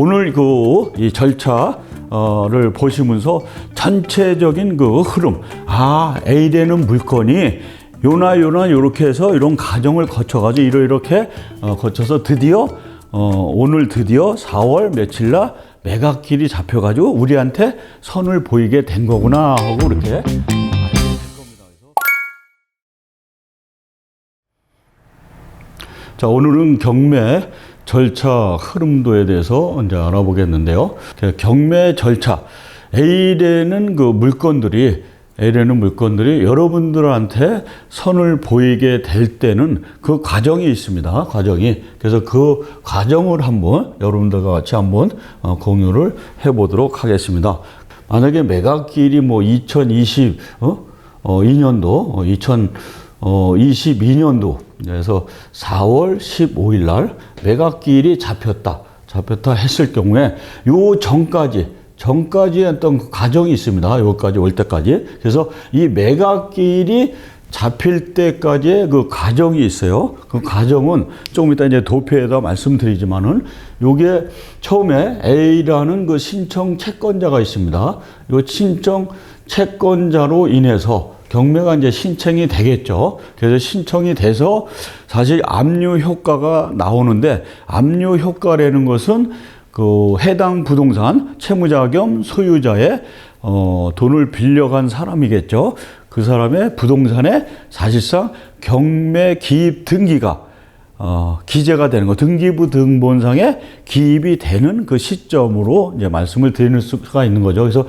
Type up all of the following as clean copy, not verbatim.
오늘 이 절차를 보시면서 전체적인 그 흐름, A라는 물건이 요나 요렇게 해서 이런 과정을 거쳐가지고 이렇게 거쳐서 드디어 오늘 드디어 4월 며칠 날 매각길이 잡혀가지고 우리한테 선을 보이게 된 거구나 하고 이렇게. 자, 오늘은 경매 절차 흐름도에 대해서 이제 알아보겠는데요. 경매 절차, A라는 물건들이 여러분들한테 선을 보이게 될 때는 그 과정이 있습니다. 과정이. 그래서 그 과정을 한번 여러분들과 같이 한번 공유를 해보도록 하겠습니다. 만약에 매각길이 2022년도 그래서 4월 15일 날 매각길이 잡혔다 했을 경우에 요 전까지 어떤 과정이 있습니다. 여기까지 올 때까지. 그래서 이 매각길이 잡힐 때까지의 그 과정이 있어요. 그 과정은 조금 이따 이제 도표에다 말씀드리지만은 요게 처음에 A라는 그 신청 채권자가 있습니다. 요 신청 채권자로 인해서 경매가 이제 신청이 되겠죠. 그래서 신청이 돼서 사실 압류 효과가 나오는데 압류 효과라는 것은 그 해당 부동산 채무자 겸 소유자의 돈을 빌려간 사람이겠죠. 그 사람의 부동산에 사실상 경매 기입 등기가 기재가 되는 거, 등기부 등본상에 기입이 되는 그 시점으로 이제 말씀을 드릴 수가 있는 거죠. 그래서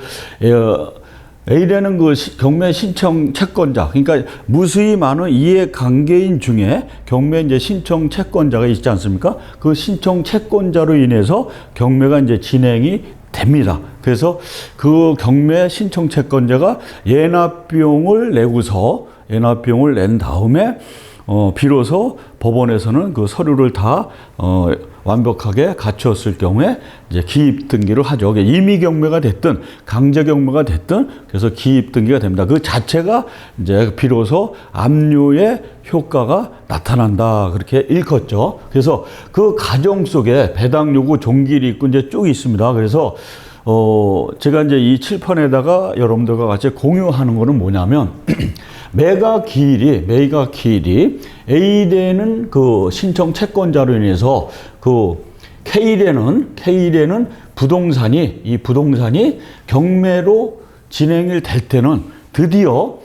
A라는 그 경매 신청 채권자, 그러니까 무수히 많은 이해관계인 중에 경매 이제 신청 채권자가 있지 않습니까? 그 신청 채권자로 인해서 경매가 이제 진행이 됩니다. 그래서 그 경매 신청 채권자가 예납비용을 낸 다음에 비로소 법원에서는 그 서류를 다 완벽하게 갖추었을 경우에 이제 기입 등기를 하죠. 임의 경매가 됐든 강제 경매가 됐든 그래서 기입 등기가 됩니다. 그 자체가 이제 비로소 압류의 효과가 나타난다. 그렇게 일컫죠. 그래서 그 과정 속에 배당 요구 종길이 있고 이제 쭉 있습니다. 그래서 제가 이제 이 칠판에다가 여러분들과 같이 공유하는 거는 뭐냐면 매각기일이 A라는 그 신청 채권자로 인해서 그 K라는 부동산이 경매로 진행이 될 때는 드디어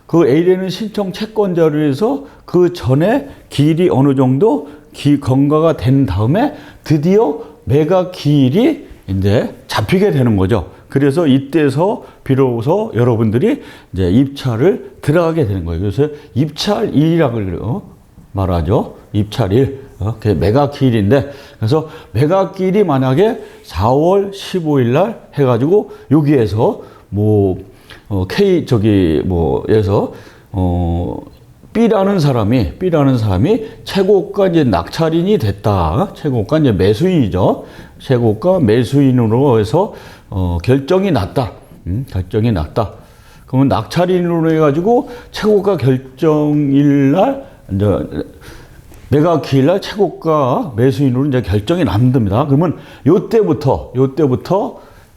그 A라는 신청 채권자로 인해서 그 전에 기일이 어느 정도 경과가 된 다음에 드디어 매각기일이 이제 잡히게 되는 거죠. 그래서 이때서 비로소 여러분들이 이제 입찰을 들어가게 되는 거예요. 그래서 입찰일이라고 말하죠. 입찰일. 그게 매각기일인데, 그래서 매각기일이 만약에 4월 15일 날 해가지고 여기에서 B라는 사람이 최고가 이제 낙찰인이 됐다. 최고가 이제 매수인이죠. 최고가 매수인으로 해서 결정이 났다. 그러면 낙찰인으로 해가지고 최고가 결정일 날 이제 매각기일 날 최고가 매수인으로 이제 결정이 남습니다. 그러면 요때부터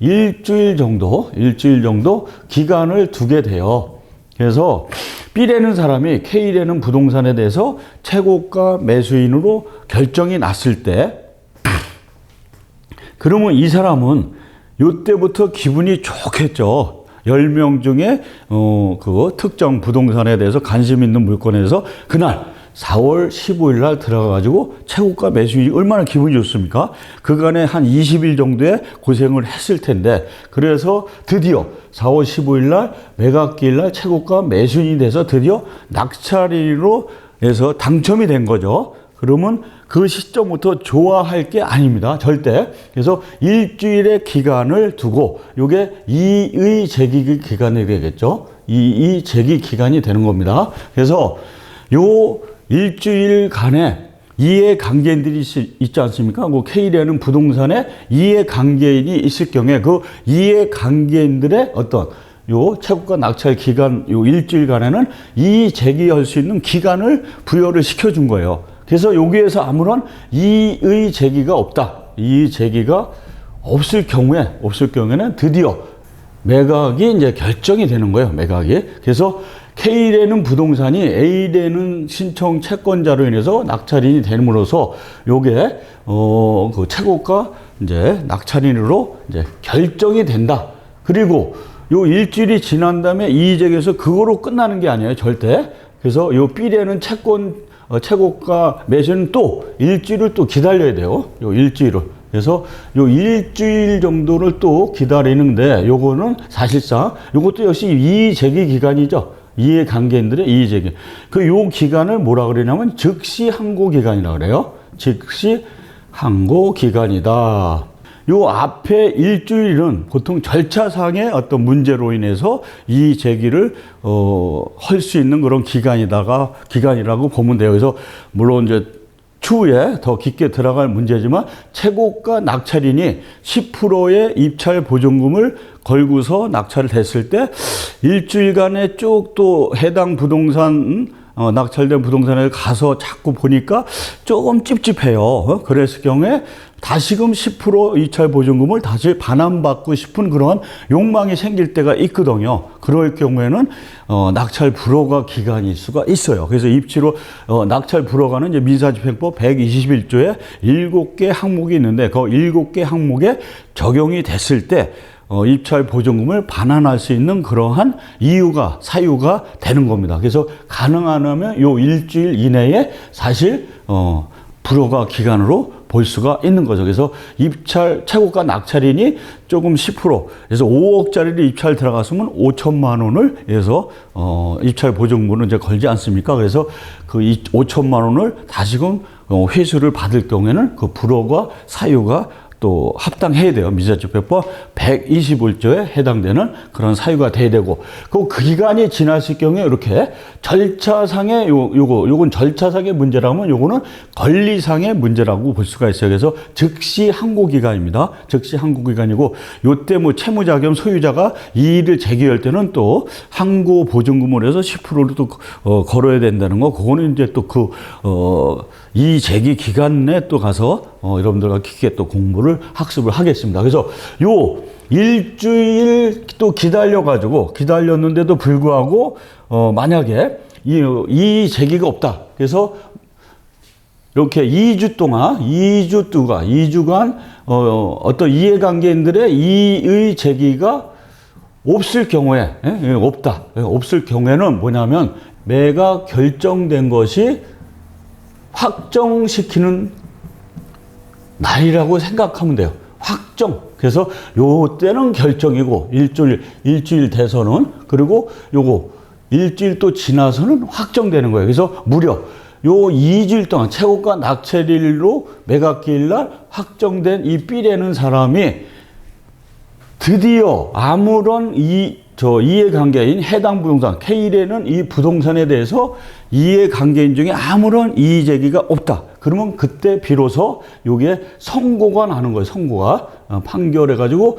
일주일 정도 기간을 두게 돼요. 그래서 B라는 사람이 K라는 부동산에 대해서 최고가 매수인으로 결정이 났을 때, 그러면 이 사람은 요때부터 기분이 좋겠죠. 10명 중에 그 특정 부동산에 대해서 관심 있는 물건에서 그날 4월 15일 날 들어가가지고 최고가 매수인이 얼마나 기분이 좋습니까? 그간에 한 20일 정도의 고생을 했을 텐데, 그래서 드디어 4월 15일 날 매각기일 날 최고가 매수인이 돼서 드디어 낙찰인으로 해서 당첨이 된 거죠. 그러면 그 시점부터 좋아할 게 아닙니다. 절대. 그래서 일주일의 기간을 두고 요게 이의 제기 기간이 되겠죠. 이의 제기 기간이 되는 겁니다. 그래서 요 일주일간에 이해관계인들이 있지 않습니까? 그 K라는 부동산에 이해관계인이 있을 경우에 그 이해관계인들의 어떤 요 최고가 낙찰 기간 요 일주일간에는 이의 제기할 수 있는 기간을 부여를 시켜준 거예요. 그래서 여기에서 아무런 이의 제기가 없다. 이의 제기가 없을 경우에는 드디어 매각이 이제 결정이 되는 거예요. 매각이. 그래서 K라는 부동산이 A라는 신청 채권자로 인해서 낙찰인이 됨으로써 요게 그 최고가 이제 낙찰인으로 이제 결정이 된다. 그리고 요 일주일이 지난 다음에 이의제기에서 그거로 끝나는 게 아니에요. 절대. 그래서 요 B라는 최고가 매수는 또 일주일을 또 기다려야 돼요. 요 일주일을. 그래서 요 일주일 정도를 또 기다리는데 요거는 사실상 요것도 역시 이의제기 기간이죠. 이해관계인들의 이의제기. 요 기간을 뭐라 그러냐면 즉시 항고 기간이라 그래요. 즉시 항고 기간이다. 요 앞에 일주일은 보통 절차상의 어떤 문제로 인해서 이의 제기를 할 수 있는 그런 기간이라고 보면 돼요. 그래서 물론 이제 추후에 더 깊게 들어갈 문제지만 최고가 낙찰인이 10%의 입찰 보증금을 걸고서 낙찰을 했을 때 일주일간에 쭉 또 해당 부동산 낙찰된 부동산에 가서 자꾸 보니까 조금 찝찝해요. 그랬을 경우에 다시금 10% 입찰 보증금을 다시 반환받고 싶은 그런 욕망이 생길 때가 있거든요. 그럴 경우에는 낙찰 불허가 기간일 수가 있어요. 그래서 입지로 낙찰 불허가는 이제 민사집행법 121조에 7개 항목이 있는데 그 7개 항목에 적용이 됐을 때 입찰 보증금을 반환할 수 있는 그러한 이유가 사유가 되는 겁니다. 그래서 가능하면 요 일주일 이내에 사실 불허가 기간으로 볼 수가 있는 거죠. 그래서 입찰 최고가 낙찰인이 조금 10% 그래서 5억짜리를 입찰 들어갔으면 5천만 원을 해서 입찰 보증금은 이제 걸지 않습니까? 그래서 그 5천만 원을 다시금 회수를 받을 경우에는 그 불허가 사유가 또 합당해야 돼요. 민사집행법 121조에 해당되는 그런 사유가 돼야 되고, 그 기간이 지났을 경우에 이렇게 절차상의 요건 절차상의 문제라면 요거는 권리상의 문제라고 볼 수가 있어요. 그래서 즉시 항고 기간입니다. 즉시 항고 기간이고, 요때 뭐 채무자 겸 소유자가 이의를 제기할 때는 또 항고 보증금을 해서 10%를 또 걸어야 된다는 거, 그거는 이제 또 이의 제기 기간에 또 가서 여러분들과 깊게 또 공부를 학습을 하겠습니다. 그래서 요 일주일 또 기다렸는데도 불구하고 만약에 이 제기가 없다. 그래서 이렇게 2주간 어떤 이해관계인들의 이의 제기가 없을 경우에 없을 경우에는 뭐냐면 매각 결정된 것이 확정시키는 날이라고 생각하면 돼요. 확정. 그래서 요때는 결정이고 일주일 돼서는, 그리고 요거 일주일 또 지나서는 확정되는 거예요. 그래서 무려 요 2주일 동안 최고가 낙찰일로 매각기일 날 확정된 이 B라는 사람이 드디어 아무런 이해관계인 해당 부동산 K라는 이 부동산에 대해서 이해관계인 중에 아무런 이의제기가 없다. 그러면 그때 비로소 요게 선고가 나는 거예요. 선고가 판결해가지고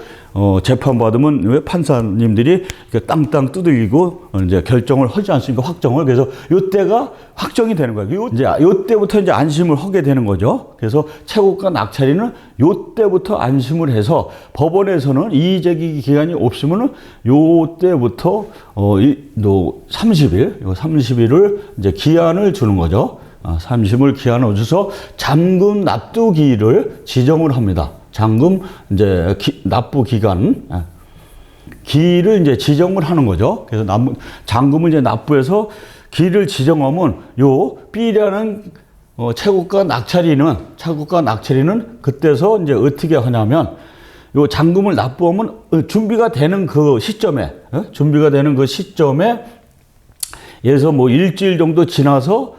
재판받으면 왜 판사님들이 땅땅 두들기고 이제 결정을 하지 않습니까? 확정을. 그래서 요때가 확정이 되는 거예요. 요때부터 이제 안심을 하게 되는 거죠. 그래서 최고가 낙찰인은 요때부터 안심을 해서 법원에서는 이의제기 기간이 없으면은 요때부터 30일을 이제 기한을 주는 거죠. 30일 기한을 줘서 잔금 납부기일을 지정을 합니다. 잔금 이제 납부 기간 기일을 이제 지정을 하는 거죠. 그래서 잔금을 이제 납부해서 기일을 지정하면 요 B라는 최고가 낙찰인은 그때서 이제 어떻게 하냐면 요 잔금을 납부하면 준비가 되는 그 시점에 예서 뭐 일주일 정도 지나서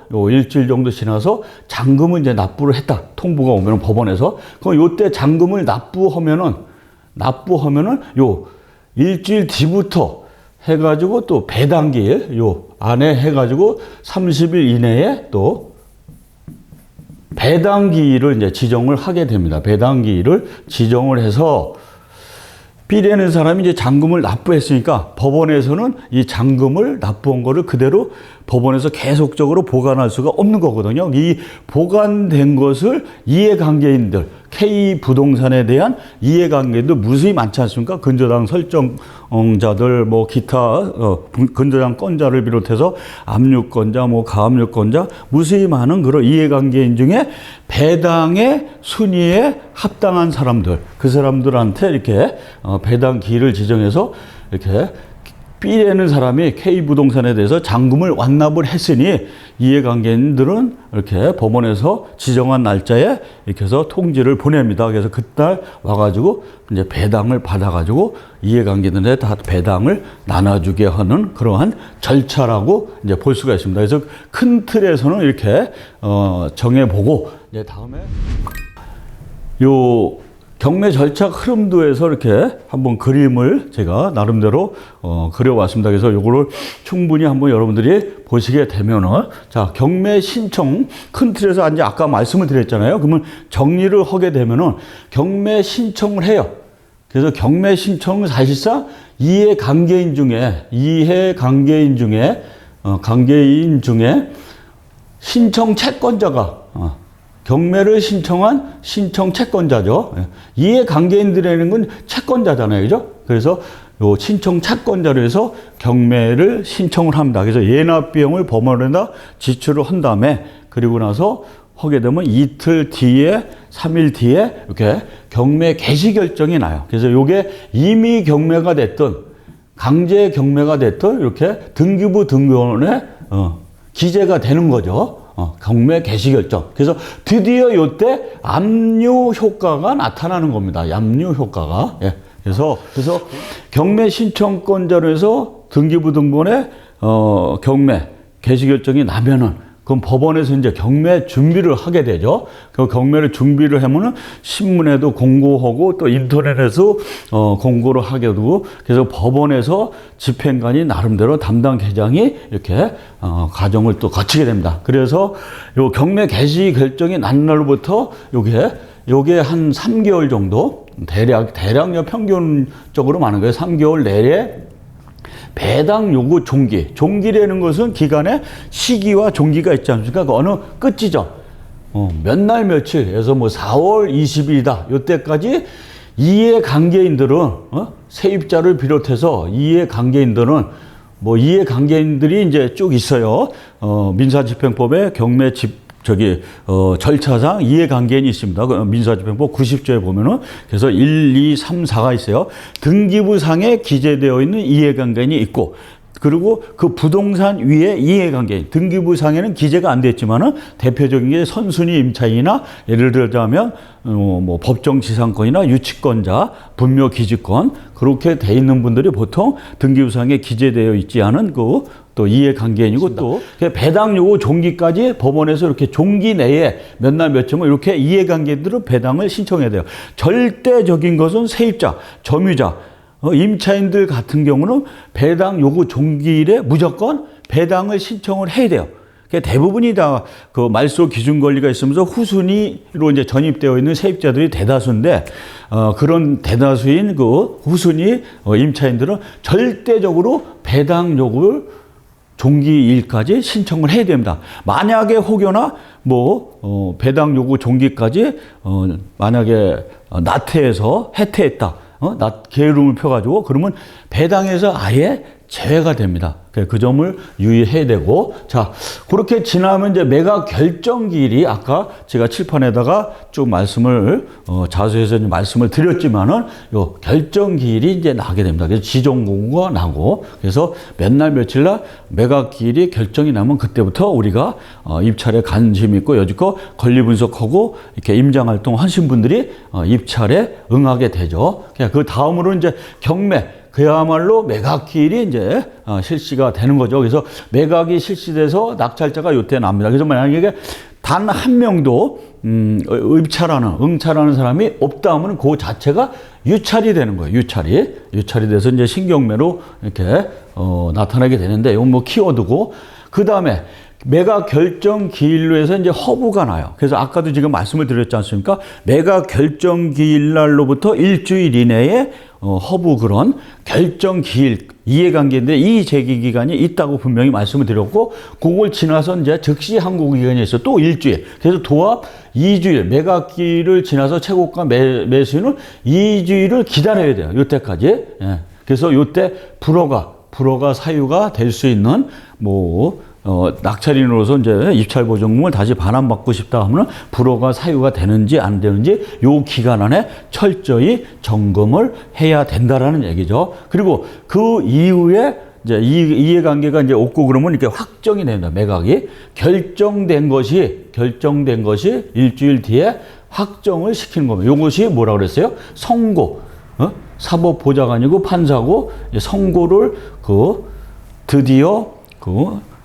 잔금을 이제 납부를 했다. 통보가 오면은 법원에서. 그럼 요때 잔금을 납부하면은 요 일주일 뒤부터 해가지고 또 배당기일 요 안에 해가지고 30일 이내에 또 배당기일을 이제 지정을 하게 됩니다. 배당기일을 지정을 해서 B라는 사람이 이제 잔금을 납부했으니까 법원에서는 이 잔금을 납부한 거를 그대로 법원에서 계속적으로 보관할 수가 없는 거거든요. 이 보관된 것을 이해관계인들, K부동산에 대한 이해관계도 무수히 많지 않습니까? 근저당 설정자들, 뭐 기타 근저당 건자를 비롯해서 압류권자, 뭐 가압류권자, 무수히 많은 그런 이해관계인 중에 배당의 순위에 합당한 사람들, 그 사람들한테 이렇게 배당 기일을 지정해서 이렇게 B라는 사람이 K부동산에 대해서 잔금을 완납을 했으니 이해관계인들은 이렇게 법원에서 지정한 날짜에 이렇게 해서 통지를 보냅니다. 그래서 그날 와가지고 이제 배당을 받아가지고 이해관계인들에 다 배당을 나눠주게 하는 그러한 절차라고 이제 볼 수가 있습니다. 그래서 큰 틀에서는 이렇게 정해보고 이제 다음에 요 경매 절차 흐름도에서 이렇게 한번 그림을 제가 나름대로 그려왔습니다. 그래서 요거를 충분히 한번 여러분들이 보시게 되면은, 자, 경매 신청 큰 틀에서 이제 아까 말씀을 드렸잖아요. 그러면 정리를 하게 되면은 경매 신청을 해요. 그래서 경매 신청은 사실상 이해관계인 중에 신청 채권자가 경매를 신청한 신청 채권자죠. 이해관계인들이라는 건 채권자잖아요. 그죠? 그래서 요 신청 채권자로 해서 경매를 신청을 합니다. 그래서 예납 비용을 법원에다 지출을 한 다음에, 그리고 나서 하게 되면 이틀 뒤에, 3일 뒤에 이렇게 경매 개시 결정이 나요. 그래서 요게 임의 경매가 됐든 강제 경매가 됐든 이렇게 등기부 등본에 기재가 되는 거죠. 경매 개시 결정. 그래서 드디어 요때 압류 효과가 나타나는 겁니다. 압류 효과가. 예. 그래서 경매 신청권자로 해서 등기부 등본에 경매 개시 결정이 나면은, 그럼 법원에서 이제 경매 준비를 하게 되죠. 그 경매를 준비를 하면은 신문에도 공고하고 또 인터넷에서 공고를 하게 되고, 그래서 법원에서 집행관이 나름대로 담당 계장이 이렇게 과정을 또 거치게 됩니다. 그래서 요 경매 개시 결정이 난 날부터 요게 한 3개월 정도, 대략 평균적으로 많은 거예요. 3개월 내에 배당 요구 종기라는 것은 기간에 시기와 종기가 있지 않습니까? 그 어느 끝지점, 몇 날 며칠에서 뭐 4월 20일이다. 요때까지 이해관계인들은, 세입자를 비롯해서 이해관계인들은, 뭐 이해관계인들이 이제 쭉 있어요. 민사집행법에 경매 절차상 이해관계인이 있습니다. 민사집행법 90조에 보면은, 그래서 1, 2, 3, 4가 있어요. 등기부상에 기재되어 있는 이해관계인이 있고, 그리고 그 부동산 위에 이해관계인, 등기부상에는 기재가 안 됐지만은 대표적인 게 선순위 임차인이나, 예를 들자면 뭐 법정지상권이나 유치권자, 분묘기지권, 그렇게 돼 있는 분들이 보통 등기부상에 기재되어 있지 않은 또 이해관계인이고, 또 배당 요구 종기까지 법원에서 이렇게 종기 내에 몇 날 며칠 이렇게 이해관계인들은 배당을 신청해야 돼요. 절대적인 것은 세입자, 점유자, 임차인들 같은 경우는 배당 요구 종기일에 무조건 배당을 신청을 해야 돼요. 대부분이 다 그 말소 기준 권리가 있으면서 후순위로 이제 전입되어 있는 세입자들이 대다수인데, 그런 대다수인 그 후순위 임차인들은 절대적으로 배당 요구를 종기일까지 신청을 해야 됩니다. 만약에 혹여나 배당 요구 종기까지 만약에 나태해서 해태했다, 게으름을 펴가지고, 그러면 배당에서 아예 제외가 됩니다. 그 점을 유의해야 되고, 자, 그렇게 지나면 이제 매각 결정기일이, 아까 제가 칠판에다가 쭉 말씀을 자세해서 말씀을 드렸지만은, 요 결정기일이 이제 나게 됩니다. 그래서 지정공고가 나고, 그래서 몇 날 며칠 날 매각기일이 결정이 나면 그때부터 우리가 입찰에 관심 있고 여지껏 권리 분석하고 이렇게 임장활동 하신 분들이 입찰에 응하게 되죠. 그 다음으로 이제 경매, 그야말로 매각기일이 이제 실시가 되는 거죠. 그래서 매각이 실시돼서 낙찰자가 요때 납니다. 그래서 만약에 단 한 명도 응찰하는 사람이 없다 하면 그 자체가 유찰이 되는 거예요. 유찰이 돼서 이제 신경매로 이렇게 나타나게 되는데, 이건 뭐 키워드고, 그 다음에 매각 결정 기일로 해서 이제 허브가 나요. 그래서 아까도 지금 말씀을 드렸지 않습니까? 매각 결정 기일 날로부터 일주일 이내에 허브 그런 결정 기일 이해관계인데 이 제기 기간이 있다고 분명히 말씀을 드렸고 그걸 지나서 이제 즉시 항고 기간이 있어 또 일주일. 그래서 도합 2주일 매각기를 지나서 최고가 매수인은 2주일을 기다려야 돼요. 요때까지. 예. 그래서 요때 불허가 사유가 될 수 있는 낙찰인으로서 이제 입찰 보증금을 다시 반환받고 싶다 하면 불허가 사유가 되는지 안 되는지 요 기간 안에 철저히 점검을 해야 된다라는 얘기죠. 그리고 그 이후에 이제 이해관계가 이제 없고 그러면 이렇게 확정이 된다. 매각이 결정된 것이 일주일 뒤에 확정을 시키는 겁니다. 이것이 뭐라 그랬어요? 선고. 사법보좌관이고 판사고 선고를 드디어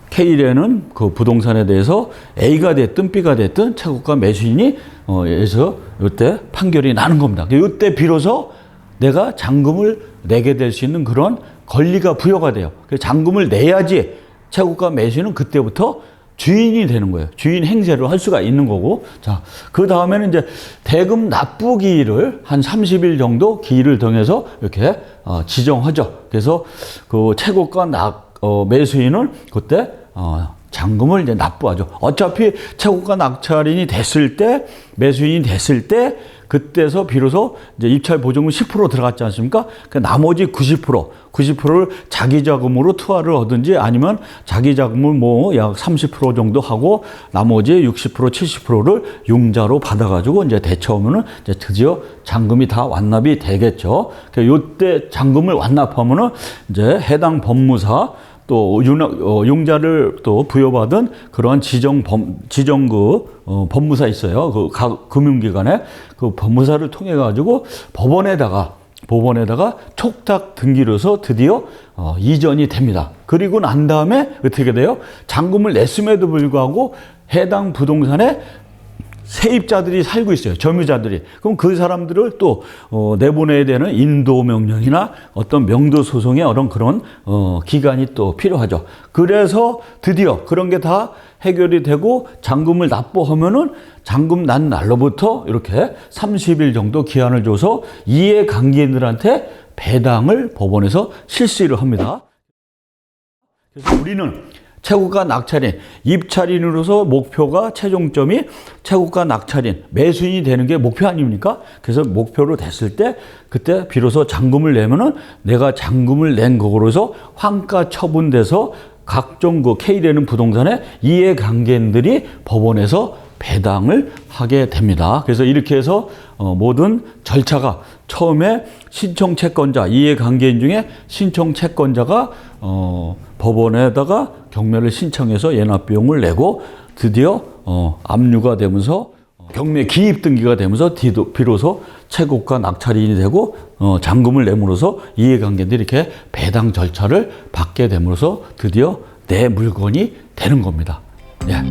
K래는 그 부동산에 대해서 A가 됐든 B가 됐든 최고가 매수인이 에서 이때 판결이 나는 겁니다. 이때 비로소 내가 잔금을 내게 될 수 있는 그런 권리가 부여가 돼요. 잔금을 내야지 최고가 매수인은 그때부터 주인이 되는 거예요. 주인 행세를 할 수가 있는 거고. 자, 그 다음에는 이제 대금 납부 기일을 한 30일 정도 기일을 정해서 이렇게 지정하죠. 그래서 그 최고가 매수인은 그때 잔금을 이제 납부하죠. 어차피 최고가 낙찰인이 됐을 때, 매수인이 됐을 때, 그때서 비로소 이제 입찰 보증금 10% 들어갔지 않습니까? 그 나머지 90%를 자기 자금으로 투하를 하든지 아니면 자기 자금을 약 30% 정도 하고 나머지 60%, 70%를 융자로 받아가지고 이제 대처하면은 이제 드디어 잔금이 다 완납이 되겠죠. 요때 잔금을 완납하면은 이제 해당 법무사 또 융자를 또 부여받은 그러한 법무사 있어요. 그 금융기관에 그 법무사를 통해 가지고 법원에다가 촉탁 등기로서 드디어 이전이 됩니다. 그리고 난 다음에 어떻게 돼요? 잔금을 냈음에도 불구하고 해당 부동산에 세입자들이 살고 있어요. 점유자들이. 그럼 그 사람들을 또 내보내야 되는 인도 명령이나 어떤 명도 소송의 그런 기간이 또 필요하죠. 그래서 드디어 그런 게 다 해결이 되고 잔금을 납부하면은 잔금 난 날로부터 이렇게 30일 정도 기한을 줘서 이해관계인들한테 배당을 법원에서 실시를 합니다. 그래서 우리는 최고가 낙찰인, 입찰인으로서 목표가 최종점이 최고가 낙찰인, 매수인이 되는 게 목표 아닙니까? 그래서 목표로 됐을 때 그때 비로소 잔금을 내면은 내가 잔금을 낸 거로서 환가 처분돼서 각종 K라는 부동산의 이해관계인들이 법원에서 배당을 하게 됩니다. 그래서 이렇게 해서 모든 절차가 처음에 신청채권자, 이해관계인 중에 신청채권자가 법원에다가 경매를 신청해서 예납비용을 내고 드디어 압류가 되면서 경매 기입 등기가 되면서 비로소 최고가 낙찰인이 되고 잔금을 내므로써 이해관계인들이 이렇게 배당 절차를 받게 됨으로써 드디어 내 물건이 되는 겁니다. 예.